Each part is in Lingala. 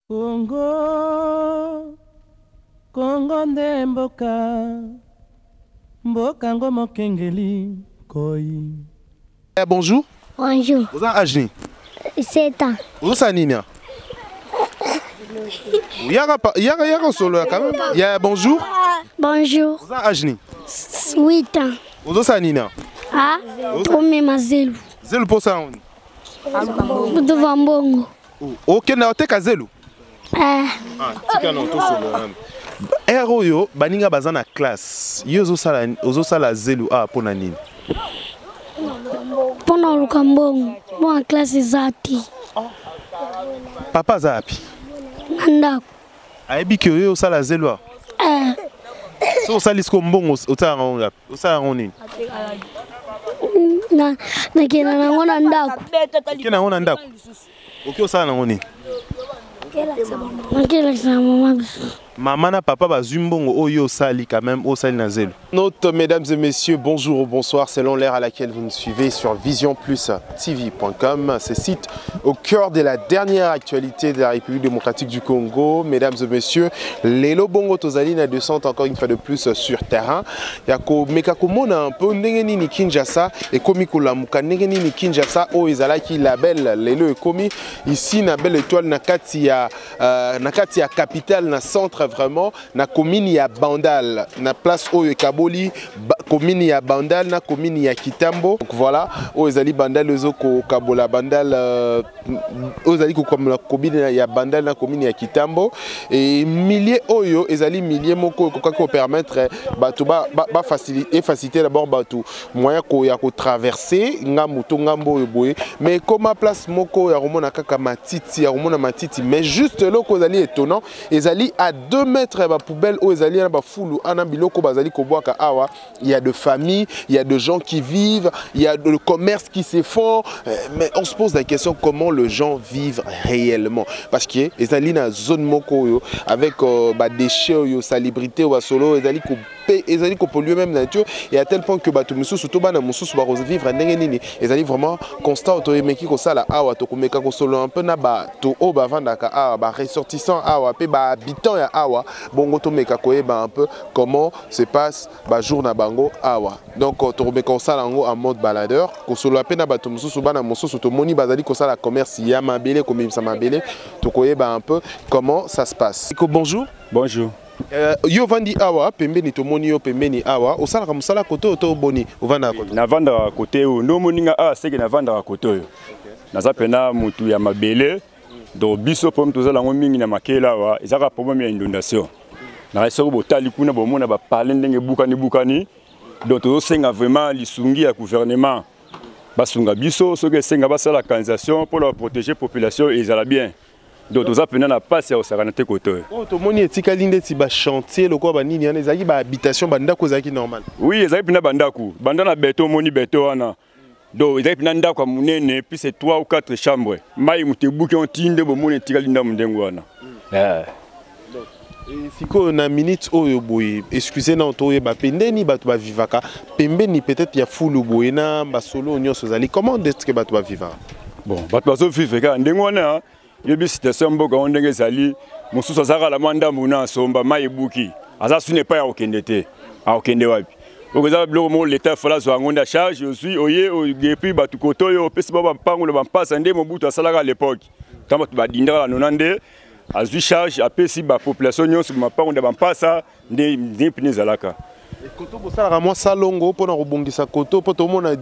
Congo, Congo nde mboka, mboka ngo mokengeli koi. Bonjour. Bonjour. Vous avez âge? 7 ans. Vous avez nini? Y'a solo quand même. Bonjour. Bonjour. Vous avez âge? 8 ans. Vous avez nini? Ah, Tomé Mazelu. Zelu pour ça. Devant Bongo. Ok, na oteka zelu. Tika na to solo. Ero yo baninga bazana classe. Yo ozosala zelu pona nini? Pona Lukambongo. Moi classe zati. Papa zapi. Nandako. Ayebi ke yo osala zelu. So osali sko mbongo osala nini? Na kena nango na ndako. Kena ngona ndako. Ok osala nini? Maman na papa bazumbongo oyo sali quand même au sali na zelu. Note mesdames et messieurs, bonjour ou bonsoir selon l'ère à laquelle vous nous suivez sur visionplustv.com, ce site au cœur de la dernière actualité de la République démocratique du Congo. Mesdames et messieurs, les Lobongo Tozali na descente encore une fois de plus sur terrain. Yako mekakomona un peu ndengeni ni Kinshasa et komi kulamuka ndengeni ni Kinshasa o ezalaki label lelo ekomi ici na belle étoile na kati ya capitale na centre vraiment na commune ya Bandal na place oyo Kaboli commune ya Bandal na commune ya Kitambo. Donc voilà o ezali Bandal ezoko Kabola Bandal ozali ko comme la commune ya Bandal na commune ya Kitambo et milliers oyo ezali milliers moko ko permettre bato ba faciliter d'abord bato moyen ko ya ko traverser ngambo to ngambo oyo boye mais comme place moko ya romona kaka matiti ya romona matiti mais juste loko ezali étonnant ezali à 2 mètres ba poubelle o ezali na ba fulu ana biloko bazali ko boaka awa. Il y a de familles, il y a de gens qui vivent, il y a le commerce qui se font, mais on se pose la question comment les gens vivent réellement parce que ezali na zone moko yo avec ba déchets yo salubrité ou solo ezali ko polluer même la nature et à tel point que bato mususu to bana mususu ba vivre ndenge nini ezali vraiment constant to emeki ko sala awa to komeka ko solo un peu na ba to o ba vandaka awa ba ressortissant awa pe ba habitant ya awa bongo to meka ko eba un peu comment se passe ba jour na bango awa. Donc to komeka ko sala ngo en mode baladeur ko solo pe na bato mususu bana mususu to moni bazali ko sala commerce ya mabele ko mimisa mabele to ko eba un peu comment ça se passe. Bonjour. Bonjour. Yo vandi awa pembeni to moni yo pembeni awa osala musala koto to boni ovanda koto na vanda kote o no moninga seke na vanda koto yo naza pena mutu ya mabele do biso pom tozala ngo mingi na makela wa ezaka problème ya inondation na resoko botali kuna bomona ba parler ndenge bukani donc tozo senga vraiment lisungi ya gouvernement basunga biso soki senga basala canalisation pour la protéger population ezala bien. Donc tous apprenons la passe au saranate koto. Oh to moni etikali ndeti ba chantier loko ba nini yana ezaki ba habitation ba ndako ezaki normal. Oui, ezaki pina bandako. Bandana beto moni beto wana. Donc ezaki pina ndako munene puis c'est 3 ou 4 chambres. Mai mutebuki on tinde bo moni etikali nda mundengo wana. Siko na minute oyo boye excusez na to ba pendeni bato ba vivaka pembeni peut-être ya fulu boye na ba solo nyonso zali comment est-ce que bato ba vivaka? Bon, bato bazo viveka ndengo wana. Yebi situation mboka ondenge zali mususu azaka la manda muna somba mayibuki aza sune pa ya okendete a okende wapi okoza biloko mo l'état fala zo ngonda charge aussi oye depuis batu koto yo pesi baba pango le bampasa nde mobutu asalaka à l'époque tamba tu badindaka la nonande azui charge apesi ba population nyonso mapango de bampasa nde pine zalaka koto bosala moi salongo pona robongisa koto poto mona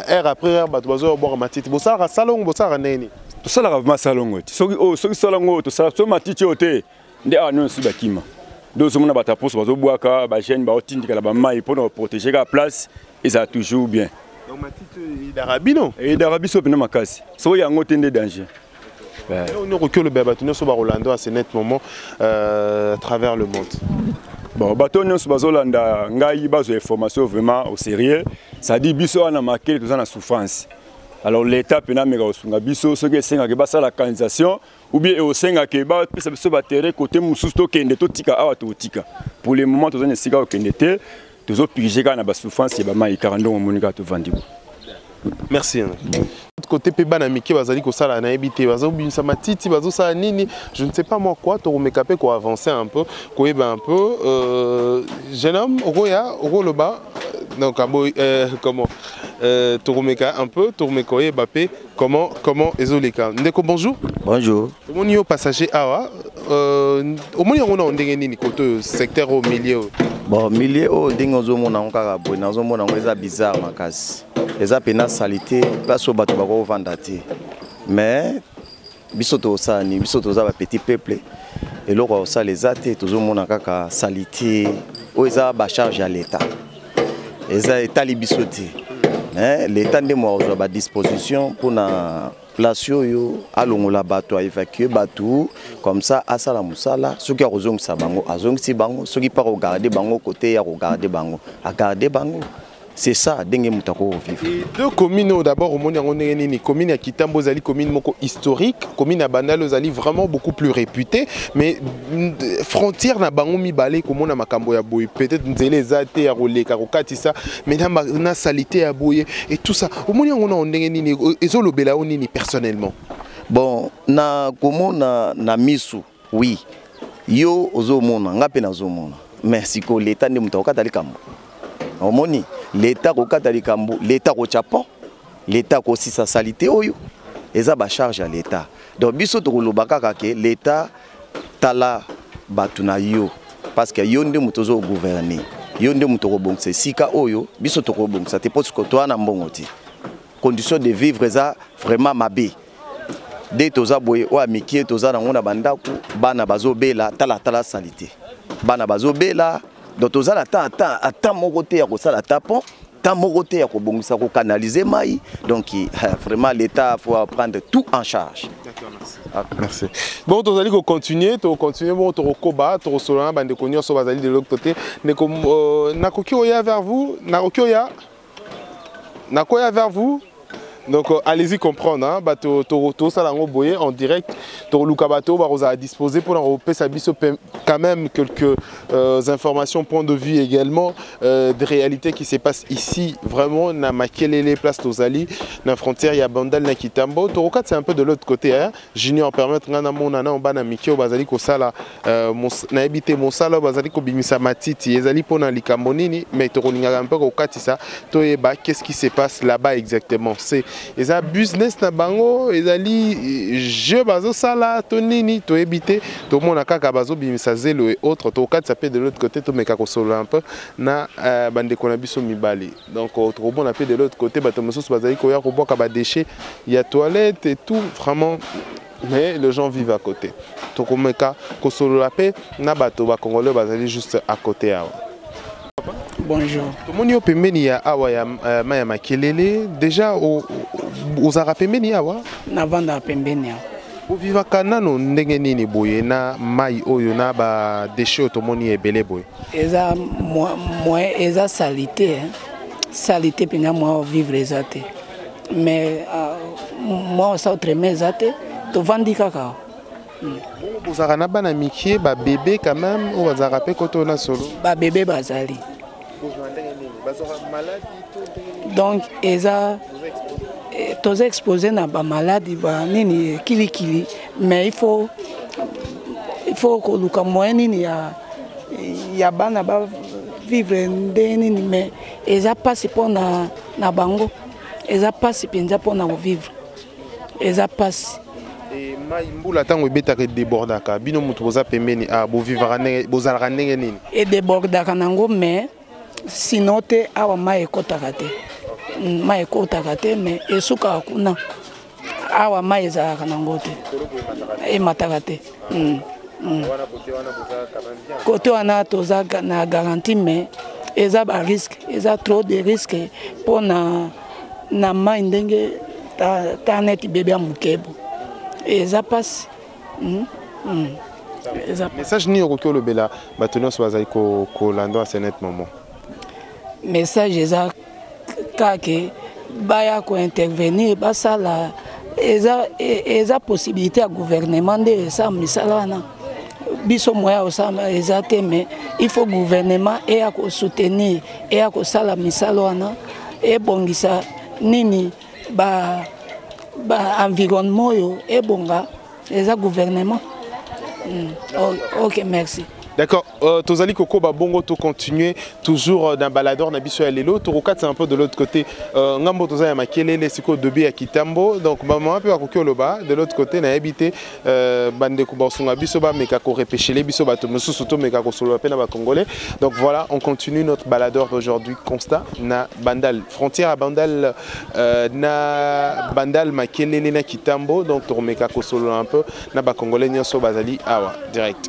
heure après heure batu bazo boire matiti bosala salongo bosala neni to sala ka salongo soki salongo to sala so matiti ote nde non si bakima do so mona bata poso bazo boaka ba jeune ba otindika la ba mai pour protéger la place et ça toujours bien. Donc matiti d'Arabie non et d'Arabie so pena makasi so yango tende danger. On ne recule le bébé tout so ba Rolando à ce net moment à travers le monde. Bon bato nyonso bazolanda ngai bazo information vraiment au sérieux ça dit biso ana marqué tout ça na souffrance. Alors l'État pena mega osunga biso soki esenga ke basala canalisation ou bien osenga ke ba pesa biso ba terre côté mususu to kende to tika awa to tika. Pour le moment tozana sika o kende te tozo piriger kana ba souffrance ya ba mai 42 monika to vandi. Merci. côté peba miki bazali ko sala na ebité bazo binisa matiti bazo sala nini je ne sais pas moi quoi to mekape ko avancer un peu ko eba un peu jeune homme oya le bas donc comment Tourmeka un peu Tourmeko et Bappé comment ezoleka ndeko bonjour mon yo passager awa au moins on a ndenge nini côté secteur au milieu bon milieu au ndenge ozomona nkaka boy nazomona ngo eza bizarre makasi eza pena salité place au bato bako vanda te mais biso to sani biso to za ba petit peuple et loko au sale ezate tozomona kaka salité o eza ba charge à l'état eza etali biso te mais l'état ndemo a ba disposition pour na place yo alongola bato a évacuer bato comme ça asala musala soki a kozongisa bango azongisi bango soki pas regarder bango côté ya regarder bango a garder bango. C'est ça, dengue mutako vivre. Deux communes d'abord au monde ni commune à Kitambo zali commune moko historique, commune à Bandalo zali vraiment beaucoup plus réputée, mais frontière na bango mi balé comme na makambo ya boy peut-être nzele zate ya roleka kokati ça, mais na salité ya boy et tout ça. Au monde on dengue ni ezolo bela ni personnellement. Bon, na komo na misu, oui. Yo ozo mona, ngape na zo mona. Mais siko l'état ne mutako katali kambo. Omoni l'état au Katalikambo, l'état au Japon, l'état aussi sa salité oyo, eza ba charge à l'état. Donc biso to lobaka kake l'état tala batuna yo parce que yonde mutozo gouverner. Yonde mutoko bongse sika oyo biso to ko bongsa te parce que toi na mbongoti. Condition de vivre eza vraiment mabe. Dès toza boye o amiki toza na ngona bandaku bana bazobela tala salité. Bana bazobela donc tous à temps mon côté à ça la tapon tant mon côté à ça canaliser maï donc vraiment l'état faut prendre tout en charge. D'accord, merci. Bon tu allez continuer bon tu recoba tu resolana bande konyo so bazali de l'autre côté mais comme nakoki oya vers vous nakoya vers vous. Donc allez-y comprendre, hein, bateau salango boye en direct, Luka bateau va à disposer pour l'Europe, ça biso quand même quelques informations, points de vue également, des réalités qui se passent ici, vraiment, na makelele place Tozali, na frontière il y a Bandal na Kitambo, Torokat c'est un peu de l'autre côté, hein, Junior permettre ngana monana on bana mikio bazali ko sala na habité mon sala bazali ko bimisa matiti, ezali pona likambonini, mais Toroninga un peu ko katisa, toyeba qu'est-ce qui se passe là-bas exactement, c'est et ça business na bango ezali je bazo sala tonini to ebité to mona kaka bazo bimisa zelo et autres to kat ça peut de l'autre côté to meka ko solo un peu na bande ko na biso mibali donc trop bon appel de l'autre côté bato mosusu bazali ko ya ko boka ba déchets il y a toilette et tout vraiment mais les gens vivent à côté to ko meka ko solo la paix na bato ba congolais bazali juste à côté awa. Bonjour. Comment vous pembeni ya awa ya maya makelele déjà aux ara pembeni awa na vanda pembeni ya vous vivez kanano ndenge nini boye na mai oyo na ba déchets tomoni ebele boye eza moi eza salité salité pena moi vivre ezate mais moi ça autrement ezate to vandi kaka vous ara na bana mikie ba bébé quand même ou vous ara pe koto na solo ba bébé bazali. Donc, tous exposés na ba maladie ba nini kili mais il faut que le moyen nini ya bana ba vivre nini mais eza passe pour na bango eza passe penza pour na vivre eza passe et mai mbula tango betaka débordaka bino mutu boza pembeni a bo vivre bozalaka ndenge nini et débordaka nango mais sinon te awa mai ekotaka te mai ekotaka te mais esuka kuna awa mai ezalaka nango te emataka te côté wana toza na garantie mais eza ba risque eza trop de risque pour na mai ndenge ta neti bébé ya mokebo eza passe message ni okoki olobela bato nyonso bazali kolanda à ce net moment message eza kake baya ko intervenir basala eza possibilité ya gouvernement de ça misala wana biso moya osama eza te mais il faut gouvernement et à soutenir et à sala misala wana et bongisa nini ba environnement et bonga les gouvernement. Ok, merci. D'accord, Tozali Koko Bongo, tu continues toujours dans Balador, Nabiso et Lelo. Tu regardes un peu de l'autre côté. Ngambo Tozali à Makele, les Siko Debi à Kitambo. Donc, maman, un peu à Kokioloba. De l'autre côté, na habité Bande Kubasunga Bisoba, Mekako repêché les Bisoba, Tomosusuto, Mekako Solo Pena Congolais. Donc voilà, on continue notre Balador d'aujourd'hui. Constat, na Bandal, frontière à Bandal, na Bandal Makele, na Kitambo. Donc, tu Mekako Solo un peu, na Congolais, Nyoso Bazali, Awa, direct.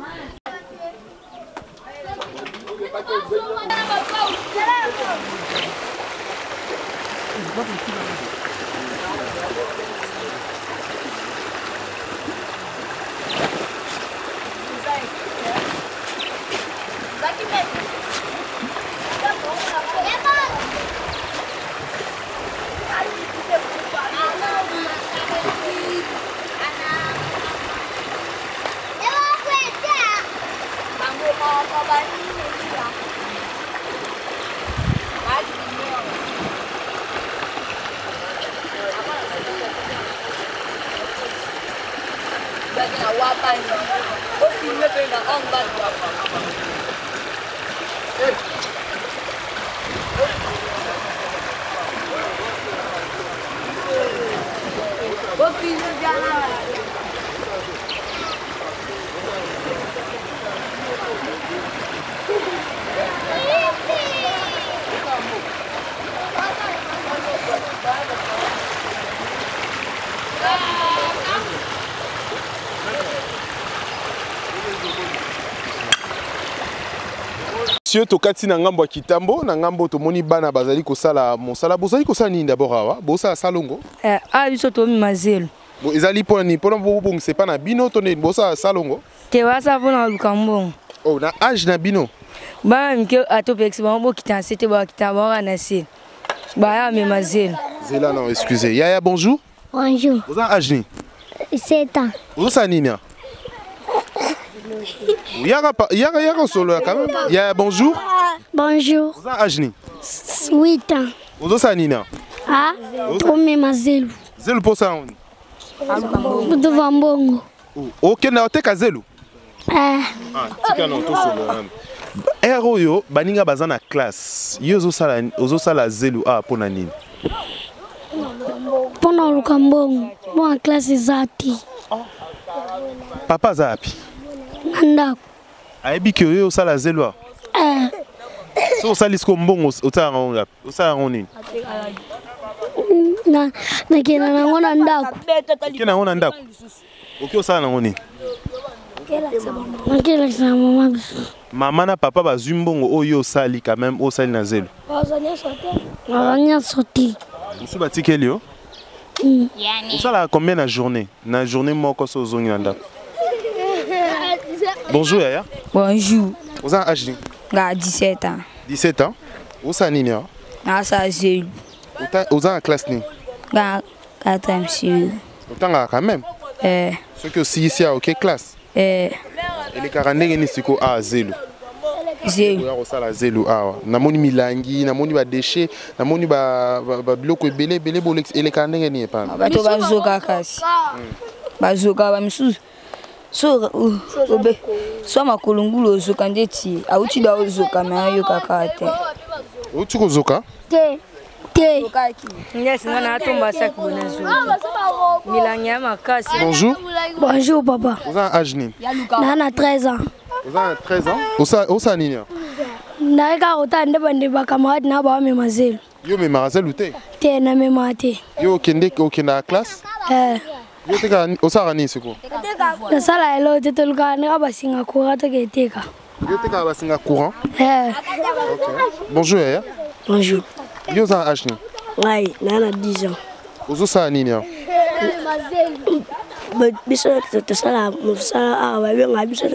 Monsieur Tokati na ngambo ya Kitambo na ngambo tomoni bana bazali kosala mosala bozali kosala nini d'abord awa bosala salongo biso tomi mazelo bo ezali pona bobongisa pa na bino to ne bosala salongo te wasa pona lukambongo oh na âge na bino ba mike atopexi ba bo kitanse te ba kitamba na se ba ya me mazelo zela non excusez Yaya bonjour Bonjour. Vous avez âge ni 7 ans. Vous avez nini Yara solo quand même. Yaya bonjour. Bonjour. Vous avez âge ni 8 ans. Vous avez nini Ah, tomi mazelu. Zelu posa on. Devant bongo. OK na oteka zelu. Ah, tika na to solo. Ero yo baninga bazana classe. Yo ozosala zelu pona nini? Pona lukambongo. Moi classe zati. Papa zapi. Ndako. Ayebi ke yo osala zelu. So osali sko mbongo otala nini? Na kena nango na ndako. Kena nango na ndako. OK osala nango nini? Nakela sa mama biso. Mama na papa bazwi mbongo oyo osali quand même osali na zelu. Bazanya sauté. Musu batikeli yo? Osala combien na journée? Na journée moko so zongi na ndako. Bonjour Yaya. Bonjour. Vous avez âge ni? Ga 17 ans. 17 ans. Vous avez nini? Na sa zelu. Vous avez classe ni? Ga 4e CE. Vous avez quand même. Ce que si ici OK classe. Et les 40 ni siko zelu. Zelu. Vous osala zelu namoni milangi, namoni ba déchets, namoni ba biloko ebele bolex et les 40 ni pa. Ba to bazoka kasi. Bazoka ba misusu. So obe so makulungulu ozoka ndeti auti da ozoka na yo kakate uti kozoka Te ngesi ngana atomba sak bonazo milanya makasi. Bonjour. Bonjour papa. Vous avez âge ni? Nana 13 ans. Vous avez 13 ans. Vous avez nini? Naika otande bande bakamadi na ba me mazelu. Yo me marazelu te. Te na me mate. Yo okenda classe? Yo teka osara ni siko. Na sala elo te toluka na basinga courant to keteka. Yo teka basinga courant? OK. Bonjour Yaya. Bonjour. Yo za âge ni? Ngai nana 10 ans. Ozosala nini? Biso tosala mosala babenga biso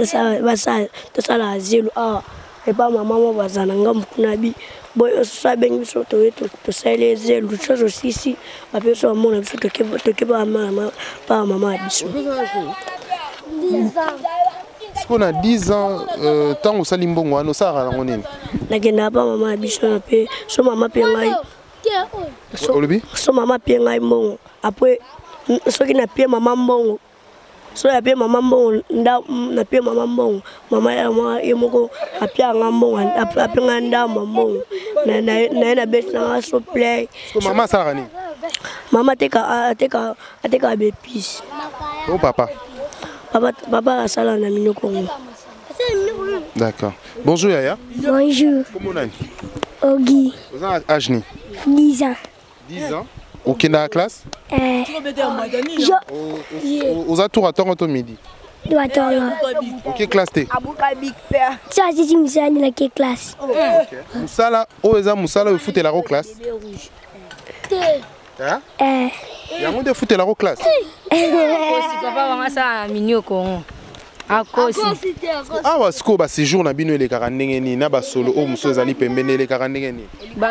tosala zelu et pas maman bazana ngambo kuna bi boyo so bengi biso tosala zelu so sisi bapeso mona biso tokeba mama pa mama biso. 10 ans. On a 10 ans, tant que salim bongo, on a on est. Nakenda pa mama biso so mama pe ngai. So mama pe ngai mbongo. Après soki na pie mama mbongo so na pie mama mbongo na pie mama mbongo mama ya mwa yemoko apia mbongo apia ndamba mbongo na besi na so play so mama sala nini mama ateka bepisi oh papa asala na mino kongo. D'accord. Bonjour Yaya. Bonjour. Comment on a? Ogi. Vous avez âge ni? 10 ans. 10 ans. Au dans la classe? Aux atours à Toronto midi. Ok, classe T. Ça c'est Moussala la classe. Moussala, Moussala, vous foutez la classe? Hein? Il y a un monde de foutre la classe. Papa va ça minyo Congo. Ah ouais, ce que séjour na bino les karandengeni na ba solo o muso zali pembene les karandengeni.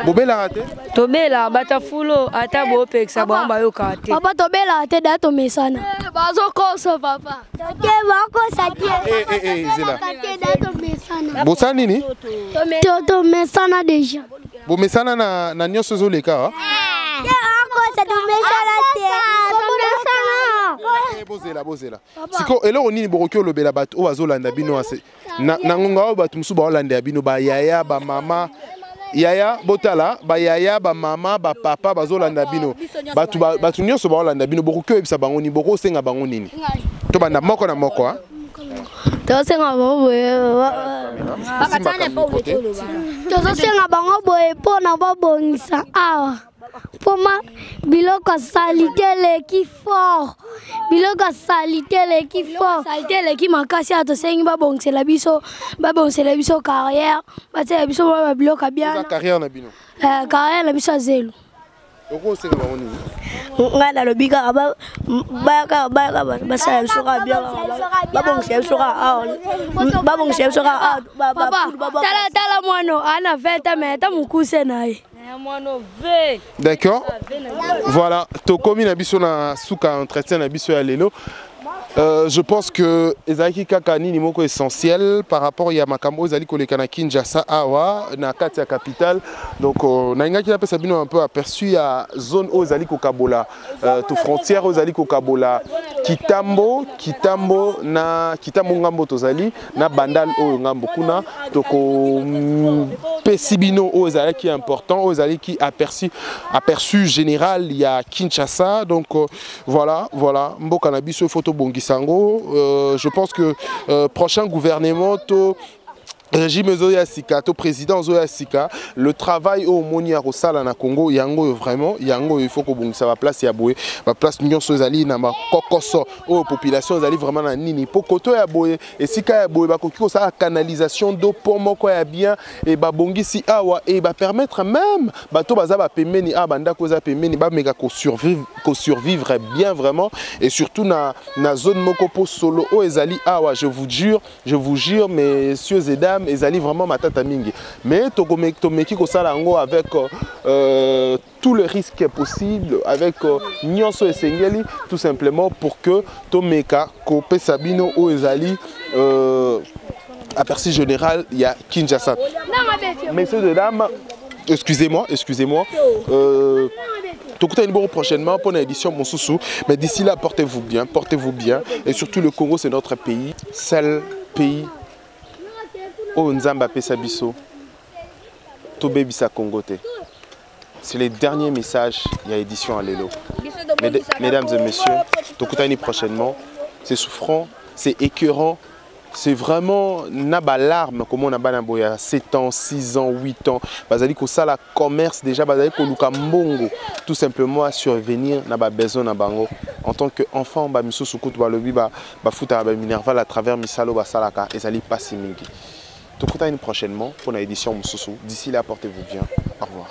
Bobela raté? Tobela bata fulo ata bo peksa ba mba yo kate. Papa tobela ate da to mesana. Bazo koso papa. Ke ba ko sa tie. Zela. Da to mesana. Bosa nini? To mesana déjà. Bo mesana na nyonso zo leka ha? Bozela. Siko eloko nini boroki olobela bato o bazolanda bino ase na ngonga o bato musu ba olanda bino ba yaya ba mama yaya botala ba yaya ba mama ba papa bazolanda bino bato nyonso ba olanda bino boroki oyebisa bango ni boko senga bango nini to banda moko na moko ha to senga bango boye pona babongisa awa Poma biloko salite leki fort. Biloko salite leki fort. Salite leki makasi ato sengi babongela biso carrière. Batela biso ba biloko bien. Carrière na bino. Carrière na biso zelo. Oko senga bango nini? Ngana lobika baka basala biso ka bien. Babongela biso ka babongela biso ka papa. Tala mwana ana 20 mètres mukuse naye. D'accord. Voilà, Tokomi Nabiso na Souka entretien Nabiso ya lelo. Je pense que ezaki kaka nini moko essentiel par rapport ya makambo ezali koleka na Kinshasa awa na kati ya capitale. Donc na ingaki pesa bino un peu aperçu ya zone o ezali ko kabola to frontière o ezali ko kabola Kitambo ngambo tozali na bandal o ngambo kuna toko pesibino o ezali qui important o ezali qui aperçu général ya Kinshasa. Donc voilà mboka na biso photo bongi Sango, je pense que prochain gouvernement, régime Zoya Sika, président Zoya Sika, le travail au Monia Rosala na Congo, yango vraiment, yango il faut que bon ça va place ya boé, va place Nyon Sozali na ma kokoso, aux populations zali vraiment na nini, pokoto ya boé, et Sika ya boé, ba kokiko ça canalisation d'eau pour moko ya bien, et ba bongi si awa, et ba permettre même, ba to baza ba pemeni a banda koza pemeni ba mega ko survivre bien vraiment, et surtout na zone moko po solo o ezali awa, je vous jure, messieurs et dames. Ezali vraiment matata mingi mais tomeki ko sala ngo avec tout le risque possible avec nyonso esengeli tout simplement pour que tomeka ko pesabino o ezali aperçu général il y a Kinshasa. Messieurs et dames, excusez-moi Tokuta une bonne prochainement pour l'édition Monsousou, mais d'ici là portez-vous bien et surtout le Congo c'est notre pays, seul pays Oh Nzamba Pesabiso, Tobé Bisa Congote. C'est les derniers messages, il y a édition à Lelo. Mesdames et messieurs, Tokutani prochainement, c'est souffrant, c'est écœurant, c'est vraiment naba larme comme on a banaboya 7 ans, 6 ans, 8 ans. Bazali ko sala commerce déjà bazali ko luka mbongo tout simplement à survenir naba besoin na bango en tant que enfant ba miso sukutu ba lobi ba futa ba minerval à travers misalo ba salaka ezali pas si mingi. Prochainement pour l'édition Moussoussou. D'ici là, portez-vous bien. Au revoir.